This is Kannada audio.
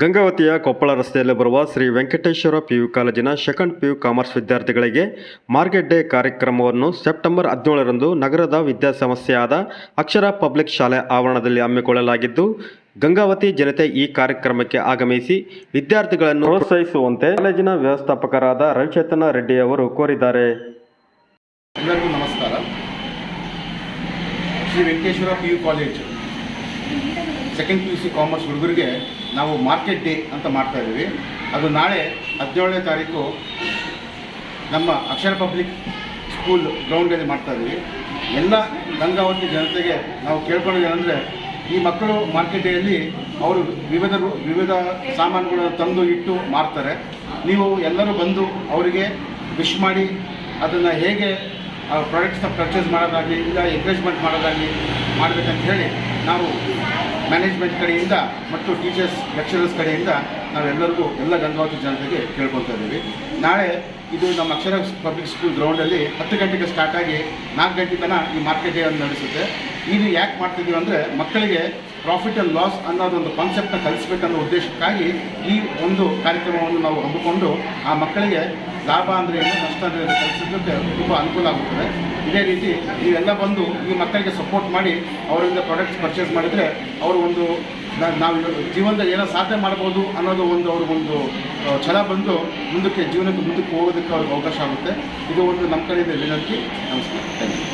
ಗಂಗಾವತಿಯ ಕೊಪ್ಪಳ ರಸ್ತೆಯಲ್ಲಿ ಬರುವ ಶ್ರೀ ವೆಂಕಟೇಶ್ವರ PU ಕಾಲೇಜಿನ ಸೆಕೆಂಡ್ PU ಕಾಮರ್ಸ್ ವಿದ್ಯಾರ್ಥಿಗಳಿಗೆ ಮಾರ್ಕೆಟ್ ಡೇ ಕಾರ್ಯಕ್ರಮವನ್ನು ಸೆಪ್ಟೆಂಬರ್ 17ರಂದು ನಗರದ ವಿದ್ಯಾಸಂಸ್ಥೆಯಾದ ಅಕ್ಷರ ಪಬ್ಲಿಕ್ ಶಾಲೆ ಆವರಣದಲ್ಲಿ ಹಮ್ಮಿಕೊಳ್ಳಲಾಗಿದ್ದು, ಗಂಗಾವತಿ ಜನತೆ ಈ ಕಾರ್ಯಕ್ರಮಕ್ಕೆ ಆಗಮಿಸಿ ವಿದ್ಯಾರ್ಥಿಗಳನ್ನು ಪ್ರೋತ್ಸಾಹಿಸುವಂತೆ ಕಾಲೇಜಿನ ವ್ಯವಸ್ಥಾಪಕರಾದ ರವಿಚೇತನ ರೆಡ್ಡಿ ಅವರು ಕೋರಿದ್ದಾರೆ. ಎಲ್ಲರಿಗೂ ನಮಸ್ಕಾರ. Shri Venkateshwara PU college second PUC commerce ಹುಡುಗರಿಗೆ ನಾವು ಮಾರ್ಕೆಟ್ ಡೇ ಅಂತ ಮಾಡ್ತಾ ಇದ್ದೀವಿ. ಅದು ನಾಳೆ 17ನೇ ತಾರೀಕು ನಮ್ಮ ಅಕ್ಷರ ಪಬ್ಲಿಕ್ ಸ್ಕೂಲ್ ಗ್ರೌಂಡಲ್ಲಿ ಮಾಡ್ತಾ ಇದ್ದೀವಿ. ಎಲ್ಲ ಗಂಗಾವತಿ ಜನತೆಗೆ ನಾವು ಕೇಳ್ಕೊಂಡಿದ್ದೇನೆಂದರೆ, ಈ ಮಕ್ಕಳು ಮಾರ್ಕೆಟ್ ಡೇಯಲ್ಲಿ ಅವರು ವಿವಿಧ ಸಾಮಾನುಗಳನ್ನು ತಂದು ಇಟ್ಟು ಮಾರ್ತಾರೆ. ನೀವು ಎಲ್ಲರೂ ಬಂದು ಅವರಿಗೆ ವಿಶ್ ಮಾಡಿ ಅದನ್ನು ಹೇಗೆ ಪ್ರಾಡಕ್ಟ್ಸ್ನ ಪರ್ಚೇಸ್ ಮಾಡೋದಾಗಲಿ ಇಲ್ಲ ಎಂಕರೇಜ್ಮೆಂಟ್ ಮಾಡೋದಾಗಲಿ ಮಾಡಬೇಕಂತ ಹೇಳಿ ನಾವು ಮ್ಯಾನೇಜ್ಮೆಂಟ್ ಕಡೆಯಿಂದ ಮತ್ತು ಟೀಚರ್ಸ್ ಲೆಕ್ಚರರ್ಸ್ ಕಡೆಯಿಂದ ನಾವೆಲ್ಲರಿಗೂ ಎಲ್ಲ ಗಂಗಾವತಿ ಜನತೆಗೆ ಕೇಳ್ಕೊಳ್ತಾ ಇದ್ದೀವಿ. ನಾಳೆ ಇದು ನಮ್ಮ ಅಕ್ಷರ ಪಬ್ಲಿಕ್ ಸ್ಕೂಲ್ ಗ್ರೌಂಡಲ್ಲಿ 10 ಗಂಟೆಗೆ ಸ್ಟಾರ್ಟ್ ಆಗಿ 4 ಗಂಟೆ ತನಕ ಈ ಮಾರ್ಕೆಟ್ ಡೇ ಅನ್ನು ನಡೆಸುತ್ತೆ. ಇದು ಯಾಕೆ ಮಾಡ್ತಿದ್ದೀವಿ ಅಂದರೆ, ಮಕ್ಕಳಿಗೆ ಪ್ರಾಫಿಟ್ ಆ್ಯಂಡ್ ಲಾಸ್ ಅನ್ನೋದೊಂದು ಕಾನ್ಸೆಪ್ಟನ್ನ ಕಲಿಸಬೇಕನ್ನೋ ಉದ್ದೇಶಕ್ಕಾಗಿ ಈ ಒಂದು ಕಾರ್ಯಕ್ರಮವನ್ನು ನಾವು ಹಮ್ಮಿಕೊಂಡು ಆ ಮಕ್ಕಳಿಗೆ ಲಾಭ ಅಂದರೆ ಏನು, ನಷ್ಟ ಅಂದರೆ ಕಲಿಸೋದಕ್ಕೆ ತುಂಬ ಅನುಕೂಲ ಆಗುತ್ತದೆ. ಇದೇ ರೀತಿ ನೀವೆಲ್ಲ ಬಂದು ಈ ಮಕ್ಕಳಿಗೆ ಸಪೋರ್ಟ್ ಮಾಡಿ ಅವರಿಂದ ಪ್ರಾಡಕ್ಟ್ಸ್ ಪರ್ಚೇಸ್ ಮಾಡಿದರೆ ಅವರು ಒಂದು ನಾವು ಜೀವನದಲ್ಲಿ ಏನೋ ಸಾಧನೆ ಮಾಡ್ಬೋದು ಅನ್ನೋದು ಅವ್ರಿಗೊಂದು ಛಲ ಬಂದು ಜೀವನಕ್ಕೆ ಮುಂದಕ್ಕೆ ಹೋಗೋದಕ್ಕೆ ಅವ್ರಿಗೆ ಅವಕಾಶ ಆಗುತ್ತೆ. ಇದು ಒಂದು ನಮ್ಮ ಕಡೆಯಿಂದ ವಿನಂತಿ. ನಮಸ್ಕಾರ. Thank you.